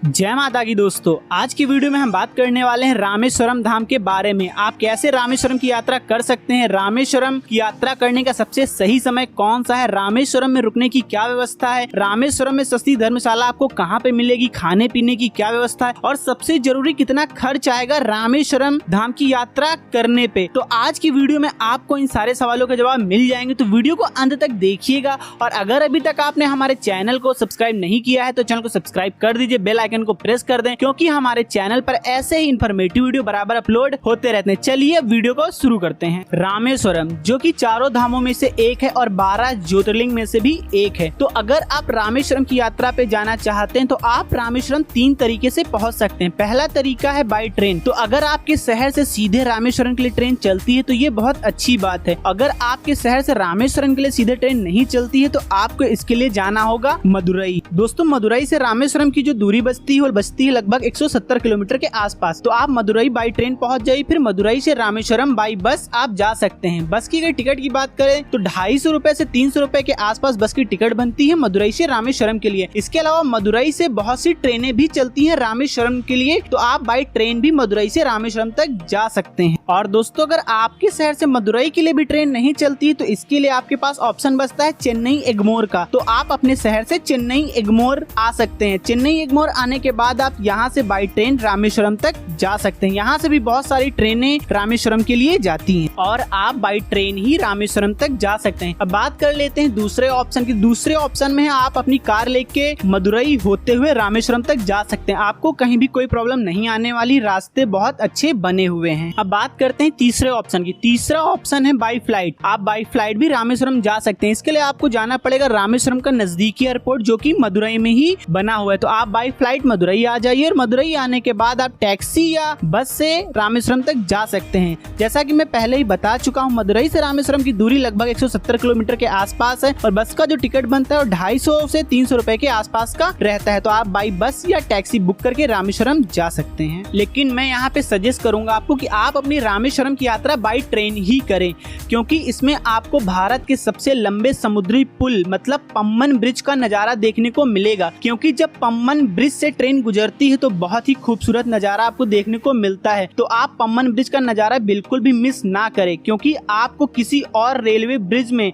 जय माता की दोस्तों, आज की वीडियो में हम बात करने वाले हैं रामेश्वरम धाम के बारे में। आप कैसे रामेश्वरम की यात्रा कर सकते हैं, रामेश्वरम की यात्रा करने का सबसे सही समय कौन सा है, रामेश्वरम में रुकने की क्या व्यवस्था है, रामेश्वरम में सस्ती धर्मशाला आपको कहां पे मिलेगी, खाने पीने की क्या व्यवस्था है और सबसे जरूरी कितना खर्च आएगा रामेश्वरम धाम की यात्रा करने पे। तो आज की वीडियो में आपको इन सारे सवालों के जवाब मिल जाएंगे, तो वीडियो को अंत तक देखिएगा। और अगर अभी तक आपने हमारे चैनल को सब्सक्राइब नहीं किया है तो चैनल को सब्सक्राइब कर दीजिए, बेल आइकन को प्रेस कर दें, क्योंकि हमारे चैनल पर ऐसे ही इन्फॉर्मेटिव वीडियो बराबर अपलोड होते रहते हैं। चलिए वीडियो को शुरू करते हैं। रामेश्वरम जो कि चारों धामों में से एक है और 12 ज्योतिर्लिंग में से भी एक है। तो अगर आप रामेश्वरम की यात्रा पे जाना चाहते हैं तो आप रामेश्वरम 3 तरीके से पहुंच सकते हैं। पहला तरीका है बाय ट्रेन। तो अगर आपके शहर से सीधे रामेश्वरम के लिए ट्रेन चलती है तो ये बहुत अच्छी बात है। अगर आपके शहर से रामेश्वरम के लिए सीधे ट्रेन नहीं चलती है तो आपको इसके लिए जाना होगा मदुरई। दोस्तों, मदुरई से रामेश्वरम की जो दूरी बचती है लगभग 170 किलोमीटर के आसपास। तो आप मदुरई बाई ट्रेन पहुंच जाइए, फिर मदुरई से रामेश्वरम बाई बस आप जा सकते हैं। बस की अगर टिकट की बात करें तो 250 रुपए से 300 रुपए के आसपास बस की टिकट बनती है मदुरई से रामेश्वरम के लिए। इसके अलावा मदुरई से बहुत सी ट्रेनें भी चलती हैं रामेश्वरम के लिए, तो आप बाई ट्रेन भी मदुरई से रामेश्वरम तक जा सकते हैं। और दोस्तों, अगर आपके शहर से मदुरई के लिए भी ट्रेन नहीं चलती तो इसके लिए आपके पास ऑप्शन बचता है चेन्नई एग्मोर का। तो आप अपने शहर से चेन्नई एग्मोर आ सकते हैं। चेन्नई एग्मोर आने के बाद आप यहाँ से बाई ट्रेन रामेश्वरम तक जा सकते हैं। यहाँ से भी बहुत सारी ट्रेनें रामेश्वरम के लिए जाती हैं और आप बाई ट्रेन ही रामेश्वरम तक जा सकते हैं। अब बात कर लेते हैं दूसरे ऑप्शन की। दूसरे ऑप्शन में आप अपनी कार लेके मदुरई होते हुए रामेश्वरम तक जा सकते हैं। आपको कहीं भी कोई प्रॉब्लम नहीं आने वाली, रास्ते बहुत अच्छे बने हुए हैं। अब बात करते हैं तीसरे ऑप्शन की। तीसरा ऑप्शन है बाई फ्लाइट। आप बाई फ्लाइट भी रामेश्वरम जा सकते हैं। इसके लिए आपको जाना पड़ेगा रामेश्वरम का नजदीकी एयरपोर्ट जो कि मदुरई में ही बना हुआ है। तो आप बाई फ्लाइट मदुरई आ जाइए और मदुरई आने के बाद आप टैक्सी या बस से रामेश्वरम तक जा सकते हैं। जैसा कि मैं पहले ही बता चुका हूं, मदुरई से रामेश्वरम की दूरी लगभग 170 किलोमीटर के आसपास है और बस का जो टिकट बनता है वो 250 से 300 रुपए के आसपास का रहता है। तो आप बाई बस या टैक्सी बुक करके रामेश्वरम जा सकते हैं। लेकिन मैं यहाँ पे सजेस्ट करूंगा आपको कि आप अपनी रामेश्वरम की यात्रा बाई ट्रेन ही करें, क्योंकि इसमें आपको भारत के सबसे लंबे समुद्री पुल मतलब पम्बन ब्रिज का नजारा देखने को मिलेगा। क्योंकि जब पम्बन ब्रिज से ट्रेन गुजरती है तो बहुत ही खूबसूरत नजारा आपको देखने को मिलता है। तो आप पम्बन ब्रिज का नजारा बिल्कुल भी मिस ना करें, क्योंकि आपको किसी और रेलवे ब्रिज में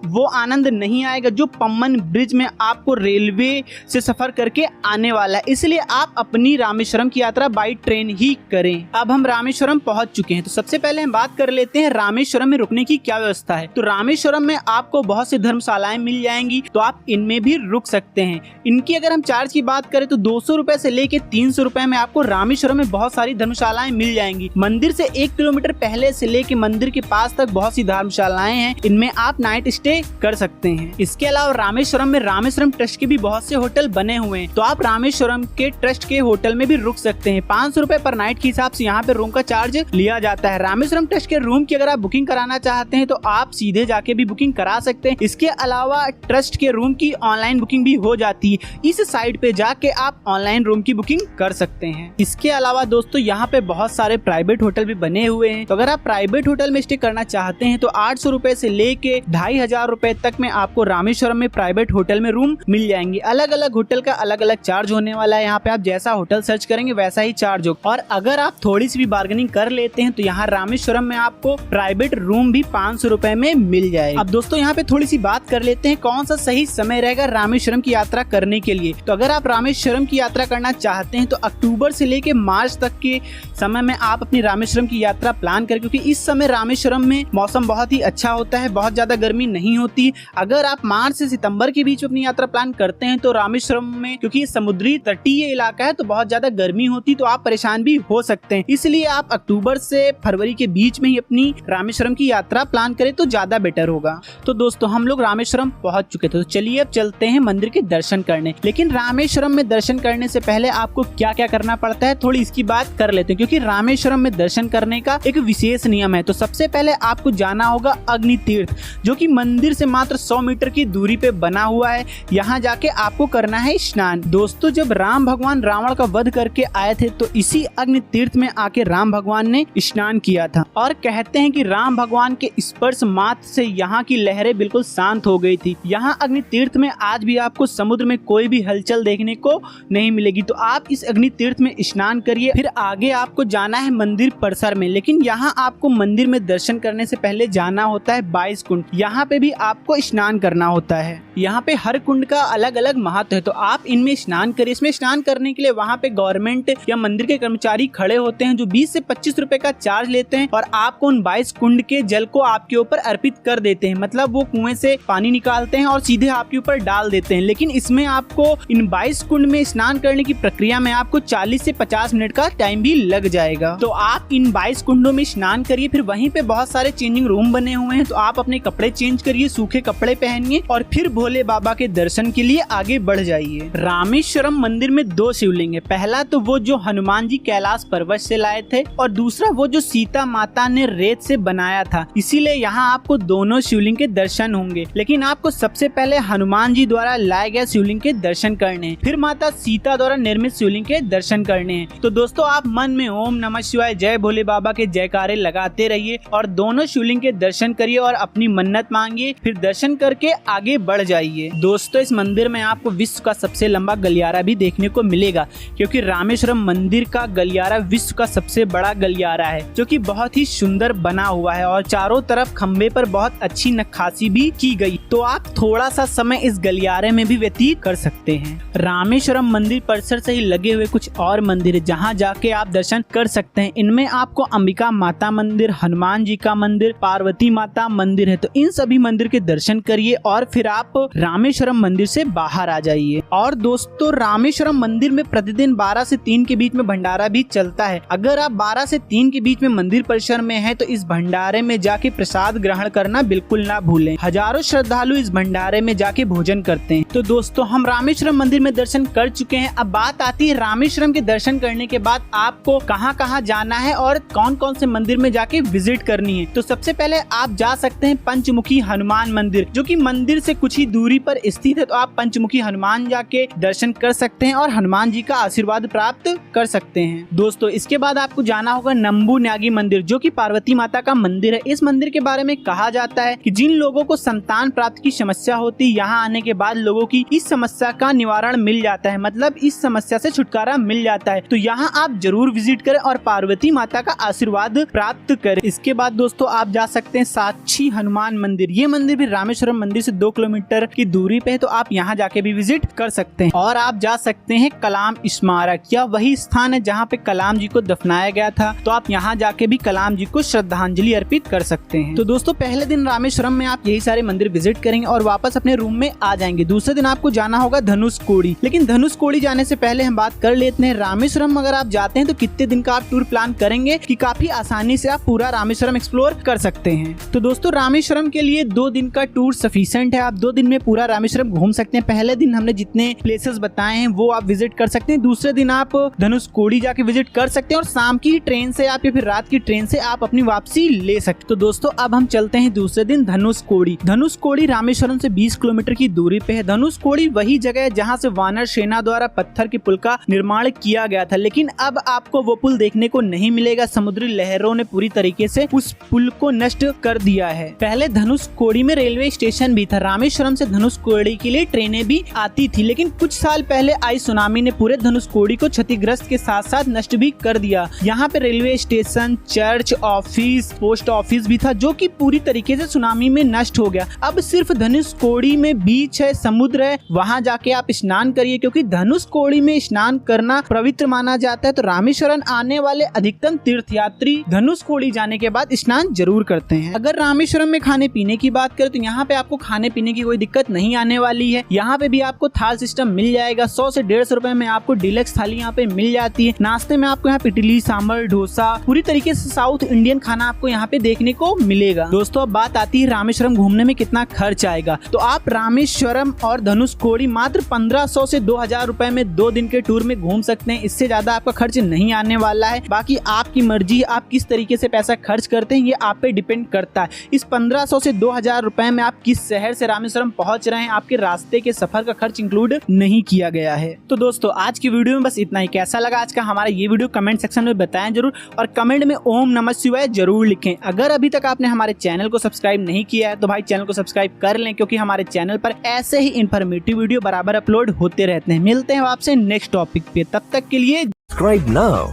वो आनंद नहीं आएगा जो पम्बन ब्रिज में आपको रेलवे से सफर करके आने वाला है। इसलिए आप अपनी रामेश्वरम की यात्रा बाई ट्रेन ही करें। अब हम रामेश्वरम पहुंच चुके हैं, तो सबसे पहले हम बात कर लेते हैं रामेश्वरम में रुकने की क्या व्यवस्था है। तो रामेश्वरम में आपको बहुत सी धर्मशालाएं मिल जाएंगी, तो आप इनमें भी रुक सकते हैं। इनकी अगर हम चार्ज की बात करें तो 200 रुपए से लेके 300 रुपए में आपको रामेश्वरम में बहुत सारी धर्मशालाएं मिल जाएंगी। मंदिर से 1 किलोमीटर पहले से लेके मंदिर के पास तक बहुत सी धर्मशालाएं हैं, इनमें आप नाइट स्टे कर सकते हैं। इसके अलावा रामेश्वरम में रामेश्वरम ट्रस्ट के भी बहुत से होटल बने हुए हैं, तो आप रामेश्वरम के ट्रस्ट के होटल में भी रुक सकते हैं। 500 रुपए पर नाइट के हिसाब से यहाँ पे रूम का चार्ज लिया जाता है। रामेश्वरम ट्रस्ट के रूम की अगर आप बुकिंग कराना चाहते हैं तो आप सीधे जाके भी बुकिंग करा सकते हैं। इसके अलावा ट्रस्ट के रूम की ऑनलाइन बुकिंग भी हो जाती है। इस साइट पे जाके आप ऑनलाइन रूम की बुकिंग कर सकते हैं। इसके अलावा दोस्तों, यहाँ पे बहुत सारे प्राइवेट होटल भी बने हुए हैं, तो अगर आप प्राइवेट होटल में स्टे करना चाहते हैं तो 800 रुपए से लेके 2500 रुपए तक में आपको रामेश्वरम में प्राइवेट होटल में रूम मिल जाएंगे। अलग अलग होटल का अलग अलग चार्ज होने वाला है। यहाँ पे आप जैसा होटल सर्च करेंगे वैसा ही चार्ज होगा। और अगर आप थोड़ी सी भी बार्गेनिंग कर लेते हैं तो यहाँ रामेश्वरम में आपको प्राइवेट रूम भी 500 रुपए में मिल जाए। अब दोस्तों, यहाँ पे थोड़ी सी बात कर लेते हैं कौन सा सही समय रहेगा रामेश्वरम की यात्रा करने के लिए। तो अगर आप रामेश्वरम की यात्रा करना चाहते हैं तो अक्टूबर से लेके मार्च तक के समय में आप अपनी रामेश्वरम की यात्रा प्लान करें, क्योंकि इस समय रामेश्वरम में मौसम बहुत ही अच्छा होता है, बहुत ज्यादा गर्मी नहीं होती। अगर आप मार्च से सितंबर के बीच अपनी यात्रा प्लान करते हैं तो रामेश्वरम में, क्योंकि ये समुद्री तटीय इलाका है, तो बहुत ज्यादा गर्मी होती, तो आप परेशान भी हो सकते हैं। इसलिए आप अक्टूबर से फरवरी के बीच में ही अपनी रामेश्वरम की यात्रा प्लान करें तो ज्यादा बेटर होगा। तो दोस्तों, हम लोग रामेश्वरम पहुंच चुके थे, तो चलिए अब चलते हैं मंदिर के दर्शन करने। लेकिन रामेश्वरम में दर्शन करने से पहले आपको क्या क्या करना पड़ता है, थोड़ी इसकी बात कर लेते हैं, क्योंकि रामेश्वरम में दर्शन करने का एक विशेष नियम है। तो सबसे पहले आपको जाना होगा अग्नि तीर्थ, जो कि मंदिर से मात्र 100 मीटर की दूरी पे बना हुआ है। यहाँ जाके आपको करना है स्नान। दोस्तों, जब राम भगवान रावण का वध करके आए थे तो इसी अग्नि तीर्थ में आके राम भगवान ने स्नान किया था और कहते हैं कि राम भगवान के स्पर्श मात्र से यहाँ की लहरें बिल्कुल शांत हो गई थी। यहाँ अग्नि तीर्थ में आज भी आपको समुद्र में कोई भी हलचल देखने को नहीं मिलेगी। तो आप इस अग्नि तीर्थ में स्नान करिए। फिर आगे आपको जाना है मंदिर परिसर में, लेकिन यहाँ आपको मंदिर में दर्शन करने से पहले जाना होता है 22 कुंड। यहाँ पे भी आपको स्नान करना होता है। यहाँ पे हर कुंड का अलग अलग महत्व है, तो आप इनमें स्नान करिए। इसमें स्नान करने के लिए वहाँ पे गवर्नमेंट या मंदिर के कर्मचारी खड़े होते हैं जो 20 से 25 रुपए का चार्ज लेते हैं और आपको उन 22 कुंड के जल को आपके ऊपर अर्पित कर देते हैं। मतलब वो कुएं से पानी निकालते हैं और सीधे आपके ऊपर डाल देते हैं। लेकिन इसमें आपको इन 22 कुंड में स्नान करने की प्रक्रिया में आपको 40 से 50 मिनट का टाइम भी लग जाएगा। तो आप इन 22 कुंडों में स्नान करिए। फिर वहीं पे बहुत सारे चेंजिंग रूम बने हुए हैं, तो आप अपने कपड़े चेंज करिए, सूखे कपड़े पहनिए और फिर भोले बाबा के दर्शन के लिए आगे बढ़ जाइए। रामेश्वरम मंदिर में 2 शिवलिंग है। पहला तो वो जो हनुमान जी कैलाश पर्वत से लाए थे और दूसरा वो जो सीता माता ने रेत से बनाया था। इसीलिए यहाँ आपको दोनों शिवलिंग के दर्शन होंगे। लेकिन आपको सबसे पहले हनुमान जी द्वारा लाए गए शिवलिंग के दर्शन करने हैं, फिर माता सीता द्वारा निर्मित शिवलिंग के दर्शन करने हैं। तो दोस्तों, आप मन में ओम नमः शिवाय जय भोले बाबा के जयकारे लगाते रहिए और दोनों शिवलिंग के दर्शन करिए और अपनी मन्नत मांगिए। फिर दर्शन करके आगे बढ़ जाइए। दोस्तों, इस मंदिर में आपको विश्व का सबसे लंबा गलियारा भी देखने को मिलेगा, क्योंकि रामेश्वरम मंदिर का गलियारा विश्व का सबसे बड़ा गलियारा है, जो कि बहुत ही सुंदर बना हुआ है और चारों तरफ खंबे पर बहुत अच्छी नक्काशी भी की गई। तो आप थोड़ा सा समय इस गलियारे में भी व्यतीत कर सकते हैं। रामेश्वरम मंदिर परिसर से ही लगे हुए कुछ और मंदिर है जहाँ जाके आप दर्शन कर सकते हैं। इनमें आपको अंबिका माता मंदिर, हनुमान जी का मंदिर, पार्वती माता मंदिर है। तो इन सभी मंदिर के दर्शन करिए और फिर आप रामेश्वरम मंदिर से बाहर आ जाइए। और दोस्तों, रामेश्वरम मंदिर में प्रतिदिन 12 से 3 के बीच में भंडारा भी चलता है। अगर आप 12 से 3 के बीच में मंदिर परिसर में हैं तो इस भंडारे में जाके प्रसाद ग्रहण करना बिल्कुल ना भूलें। हजारों श्रद्धालु इस भंडारे में जाके भोजन करते हैं। तो दोस्तों, हम रामेश्वरम मंदिर में दर्शन कर चुके हैं। अब बात आती है रामेश्वरम के दर्शन करने के बाद आपको कहाँ जाना है और कौन कौन से मंदिर में जाके विजिट करनी है। तो सबसे पहले आप जा सकते हैं पंचमुखी हनुमान मंदिर, जो कि मंदिर से कुछ ही दूरी पर स्थित है। तो आप पंचमुखी हनुमान जाके दर्शन कर सकते हैं और हनुमान जी का आशीर्वाद प्राप्त कर सकते हैं। दोस्तों, इसके बाद आपको जाना होगा नंबू न्यागी मंदिर, जो कि पार्वती माता का मंदिर है। इस मंदिर के बारे में कहा जाता है कि जिन लोगों को संतान प्राप्ति की समस्या होती है, यहाँ आने के बाद लोगों की इस समस्या का निवारण मिल जाता है, मतलब इस समस्या से छुटकारा मिल जाता है। तो यहाँ आप जरूर विजिट करें और पार्वती माता का आशीर्वाद प्राप्त करें। इसके बाद दोस्तों, आप जा सकते हैं साक्षी हनुमान मंदिर। ये मंदिर भी रामेश्वरम मंदिर से 2 किलोमीटर की दूरी पे है, तो आप यहाँ जाके भी विजिट कर सकते हैं। और आप जा सकते हैं कलाम स्मारक, या वही स्थान है जहाँ पे कलाम जी को दफनाया गया था। तो आप यहाँ जाके भी कलाम जी को श्रद्धांजलि अर्पित कर सकते हैं। तो दोस्तों, पहले दिन रामेश्वरम में आप यही सारे मंदिर विजिट करेंगे और वापस अपने रूम में आ जाएंगे। दूसरे दिन आपको जाना होगा धनुषकोडी। लेकिन धनुषकोडी जाने से पहले हम बात कर लेते हैं रामेश्वरम अगर आप जाते हैं तो कितने दिन का आप टूर प्लान करेंगे कि काफी आसानी से आप पूरा रामेश्वरम एक्सप्लोर कर सकते हैं। तो दोस्तों, रामेश्वरम के लिए 2 दिन का टूर सफिशिएंट है। आप 2 दिन में पूरा रामेश्वरम घूम सकते हैं। पहले दिन हमने जितने प्लेसेस बताए हैं वो आप विजिट कर सकते हैं। दूसरे दिन आप धनुषकोडी जाके विजिट कर सकते हैं और शाम की ट्रेन से आप या फिर रात की ट्रेन से आप अपनी वापसी ले सकते। तो दोस्तों, अब हम चलते हैं दूसरे दिन धनुषकोडी। धनुषकोडी रामेश्वरम से 20 किलोमीटर की दूरी पे है। धनुषकोडी वही जगह है जहाँ से वानर सेना द्वारा पत्थर के पुल का निर्माण किया गया था, लेकिन अब आपको वो पुल देखने को नहीं मिलेगा। समुद्री लहरों ने पूरी तरीके से उस पुल को नष्ट कर दिया है। पहले धनुषकोडी में रेलवे स्टेशन भी था। रामेश्वरम से धनुषकोडी के लिए ट्रेनें भी आती थी, लेकिन कुछ साल पहले आई सुनामी ने पूरे धनुषकोडी को क्षतिग्रस्त के साथ साथ नष्ट भी कर दिया। यहाँ पे railway station, church, office, post office भी था, जो कि पूरी तरीके से सुनामी में नष्ट हो गया। अब सिर्फ धनुषकोडी में बीच है, समुद्र है, वहाँ जाके आप स्नान करिए, क्योंकि धनुषकोडी में स्नान करना पवित्र माना जाता है। तो रामेश्वरम आने वाले अधिकतम तीर्थयात्री धनुषकोडी जाने के बाद स्नान जरूर करते हैं। अगर रामेश्वरम में खाने पीने की बात करें तो यहाँ पे आपको खाने पीने की कोई दिक्कत नहीं आने वाली है। यहाँ पे भी आपको थाल सिस्टम मिल जाएगा। 100 से 150 रुपए में आपको डिलक्स थाली यहाँ पे मिल जाती है। नाश्ते में आपको यहाँ पे इडली, सांभर, डोसा, पूरी तरीके से साउथ इंडियन खाना आपको यहाँ पे देखने को मिलेगा। दोस्तों, अब बात आती है रामेश्वरम घूमने में कितना खर्च आएगा। तो आप रामेश्वरम और धनुषकोडी मात्र 1500 से 2000 रुपए में 2 दिन के टूर में घूम सकते हैं। इससे ज्यादा आपका खर्च नहीं आने वाला है। बाकी आपकी मर्जी, आप किस तरीके से पैसा खर्च करते हैं ये आप पे डिपेंड करता है। इस 1500 से 2000 10,000 रुपए में आप किस शहर से रामेश्वरम पहुंच रहे हैं, आपके रास्ते के सफर का खर्च इंक्लूड नहीं किया गया है। तो दोस्तों आज की वीडियो में बस इतना ही। कैसा लगा आज का हमारा ये वीडियो कमेंट सेक्शन में बताएं जरूर, और कमेंट में ओम नमः शिवाय जरूर लिखें। अगर अभी तक आपने हमारे चैनल को सब्सक्राइब नहीं किया है तो भाई चैनल को सब्सक्राइब कर लें, क्योंकि हमारे चैनल पर ऐसे ही इन्फॉर्मेटिव वीडियो बराबर अपलोड होते रहते हैं। मिलते हैं आपसे नेक्स्ट टॉपिक पे, तब तक के लिए Subscribe now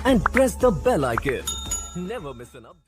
and press the bell icon. Never miss an update.